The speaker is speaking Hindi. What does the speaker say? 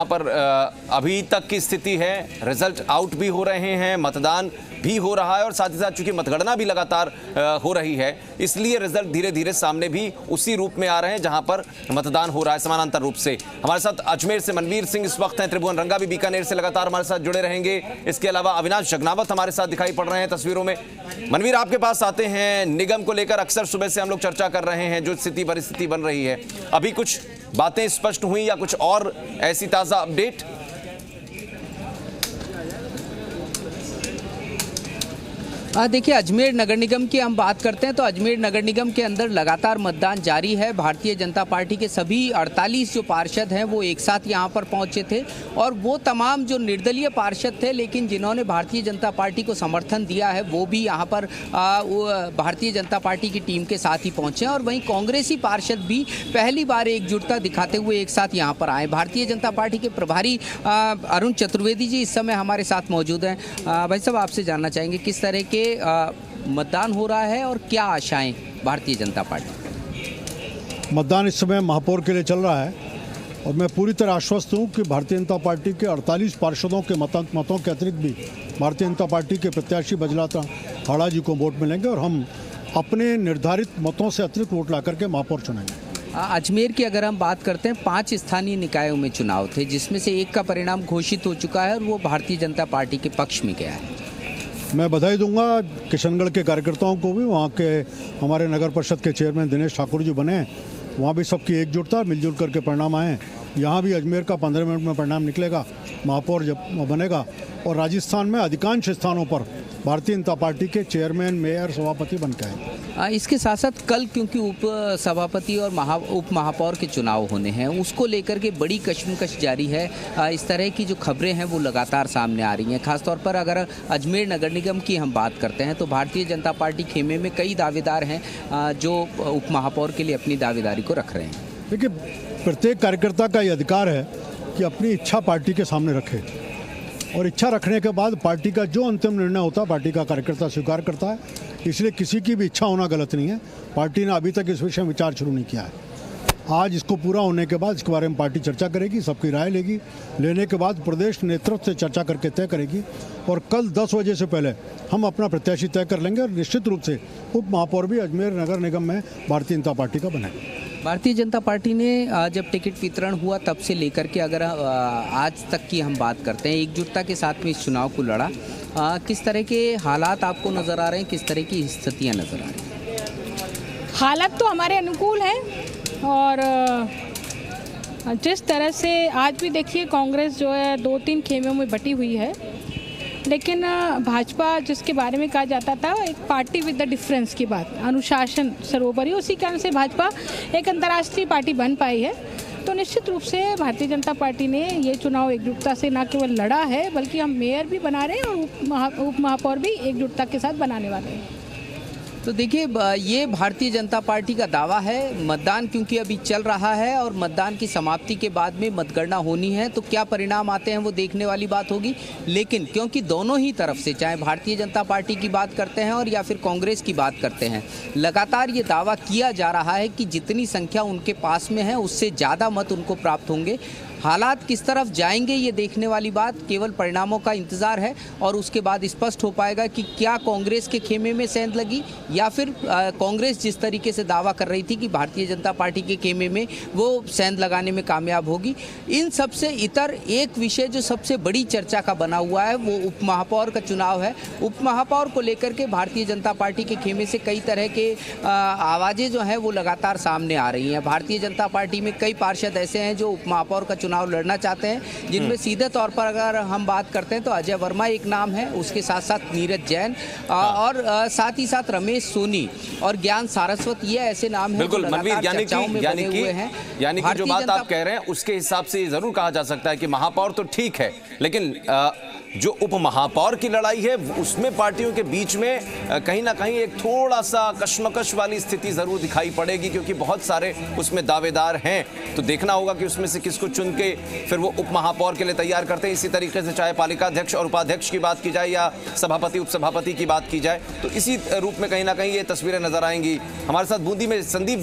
पर अभी तक की स्थिति है, रिजल्ट आउट भी हो रहे हैं, मतदान भी हो रहा है और साथ ही साथ चूंकि मतगणना भी लगातार हो रही है, इसलिए रिजल्ट धीरे धीरे सामने भी उसी रूप में आ रहे हैं जहां पर मतदान हो रहा है समानांतर रूप से। हमारे साथ अजमेर से मनवीर सिंह इस वक्त हैं, त्रिभुवन रंगा भी बीकानेर से लगातार हमारे साथ जुड़े रहेंगे। इसके अलावा अविनाश जगनावत हमारे साथ दिखाई पड़ रहे हैं तस्वीरों में। मनवीर, आपके पास आते हैं, निगम को लेकर अक्सर सुबह से हम लोग चर्चा कर रहे हैं, जो स्थिति परिस्थिति बन रही है, अभी कुछ बातें स्पष्ट हुई या कुछ और ऐसी ताजा अपडेट? देखिए, अजमेर नगर निगम की हम बात करते हैं तो अजमेर नगर निगम के अंदर लगातार मतदान जारी है। भारतीय जनता पार्टी के सभी 48 जो पार्षद हैं वो एक साथ यहां पर पहुंचे थे और वो तमाम जो निर्दलीय पार्षद थे लेकिन जिन्होंने भारतीय जनता पार्टी को समर्थन दिया है वो भी यहां पर भारतीय जनता पार्टी की टीम के साथ ही पहुंचे और वहीं कांग्रेसी पार्षद भी पहली बार एकजुटता दिखाते हुए एक साथ यहाँ पर आए। भारतीय जनता पार्टी के प्रभारी अरुण चतुर्वेदी जी इस समय हमारे साथ मौजूद हैं। भाई साहब, आपसे जानना चाहेंगे किस तरह के मतदान हो रहा है और क्या आशाएं भारतीय जनता पार्टी? मतदान इस समय महापौर के लिए चल रहा है और मैं पूरी तरह आश्वस्त हूं कि भारतीय जनता पार्टी के 48 पार्षदों के मतों के अतिरिक्त भी भारतीय जनता पार्टी के प्रत्याशी बजलाता हाड़ा जी को वोट मिलेंगे और हम अपने निर्धारित मतों से अतिरिक्त वोट ला करके महापौर चुनेंगे। अजमेर की अगर हम बात करते हैं, 5 स्थानीय निकायों में चुनाव थे जिसमें से एक का परिणाम घोषित हो चुका है और वो भारतीय जनता पार्टी के पक्ष में गया है। मैं बधाई दूंगा किशनगढ़ के कार्यकर्ताओं को भी, वहाँ के हमारे नगर परिषद के चेयरमैन दिनेश ठाकुर जी बने, वहाँ भी सबकी एकजुटता मिलजुल करके परिणाम आए। यहाँ भी अजमेर का 15 मिनट में परिणाम निकलेगा, महापौर जब बनेगा और राजस्थान में अधिकांश स्थानों पर भारतीय जनता पार्टी के चेयरमैन, मेयर, सभापति बन के आए। इसके साथ साथ कल क्योंकि उप सभापति और उप महापौर के चुनाव होने हैं, उसको लेकर के बड़ी कशमकश जारी है। इस तरह की जो खबरें हैं वो लगातार सामने आ रही हैं। खासतौर पर अगर अजमेर नगर निगम की हम बात करते हैं तो भारतीय जनता पार्टी खेमे में कई दावेदार हैं जो उप महापौर के लिए अपनी दावेदारी को रख रहे हैं। देखिए, प्रत्येक कार्यकर्ता का ये अधिकार है कि अपनी इच्छा पार्टी के सामने रखे और इच्छा रखने के बाद पार्टी का जो अंतिम निर्णय होता है पार्टी का कार्यकर्ता स्वीकार करता है। इसलिए किसी की भी इच्छा होना गलत नहीं है। पार्टी ने अभी तक इस विषय में विचार शुरू नहीं किया है। आज इसको पूरा होने के बाद इसके बारे में पार्टी चर्चा करेगी, सबकी राय लेगी, लेने के बाद प्रदेश नेतृत्व से चर्चा करके तय करेगी और कल 10 बजे से पहले हम अपना प्रत्याशी तय कर लेंगे और निश्चित रूप से उप महापौर भी अजमेर नगर निगम में भारतीय जनता पार्टी का बनेगा। भारतीय जनता पार्टी ने जब टिकट वितरण हुआ तब से लेकर के अगर आज तक की हम बात करते हैं, एकजुटता के साथ में इस चुनाव को लड़ा, किस तरह के हालात आपको नज़र आ रहे हैं, किस तरह की स्थितियाँ नज़र आ रही हैं? हालात तो हमारे अनुकूल हैं और जिस तरह से आज भी देखिए कांग्रेस जो है 2-3 खेमों में बटी हुई है, लेकिन भाजपा जिसके बारे में कहा जाता था एक पार्टी विद द डिफरेंस की बात, अनुशासन सर्वोपरि, उसी कारण से भाजपा एक अंतर्राष्ट्रीय पार्टी बन पाई है। तो निश्चित रूप से भारतीय जनता पार्टी ने ये चुनाव एकजुटता से न केवल लड़ा है बल्कि हम मेयर भी बना रहे हैं और उप महापौर भी एकजुटता के साथ बनाने वाले हैं। तो देखिए, ये भारतीय जनता पार्टी का दावा है। मतदान क्योंकि अभी चल रहा है और मतदान की समाप्ति के बाद में मतगणना होनी है, तो क्या परिणाम आते हैं वो देखने वाली बात होगी। लेकिन क्योंकि दोनों ही तरफ से, चाहे भारतीय जनता पार्टी की बात करते हैं और या फिर कांग्रेस की बात करते हैं, लगातार ये दावा किया जा रहा है कि जितनी संख्या उनके पास में है उससे ज़्यादा मत उनको प्राप्त होंगे। हालात किस तरफ जाएंगे ये देखने वाली बात, केवल परिणामों का इंतज़ार है और उसके बाद स्पष्ट हो पाएगा कि क्या कांग्रेस के खेमे में सेंध लगी या फिर कांग्रेस जिस तरीके से दावा कर रही थी कि भारतीय जनता पार्टी के खेमे में वो सेंध लगाने में कामयाब होगी। इन सब से इतर एक विषय जो सबसे बड़ी चर्चा का बना हुआ है वो उप महापौर का चुनाव है। उप महापौर को लेकर के भारतीय जनता पार्टी के खेमे से कई तरह के आवाज़ें जो हैं वो लगातार सामने आ रही हैं। भारतीय जनता पार्टी में कई पार्षद ऐसे हैं जो उप महापौर का चुनाव लड़ना चाहते हैं, जिनमें सीधे तौर पर अगर हम बात करते हैं तो अजय वर्मा एक नाम है, उसके साथ साथ नीरज जैन और साथ ही साथ रमेश सोनी और ज्ञान सारस्वत, ये ऐसे नाम हैं। बिल्कुल मनवीर, यानी कि जो बात आप कह रहे हैं उसके हिसाब से जरूर कहा जा सकता है कि महापौर तो ठीक है, लेकिन जो उप महापौर की लड़ाई है उसमें पार्टियों के बीच में कहीं ना कहीं एक थोड़ा सा कशमकश वाली स्थिति जरूर दिखाई पड़ेगी, क्योंकि बहुत सारे उसमें दावेदार हैं। तो देखना होगा कि उसमें से किसको चुन के फिर वो उप महापौर के लिए तैयार करते हैं। इसी तरीके से चाहे पालिका अध्यक्ष और उपाध्यक्ष की बात की जाए या सभापति उपसभापति की बात की जाए, तो इसी रूप में कहीं ना कहीं ये तस्वीरें नजर आएंगी। हमारे साथ बूंदी में संदीप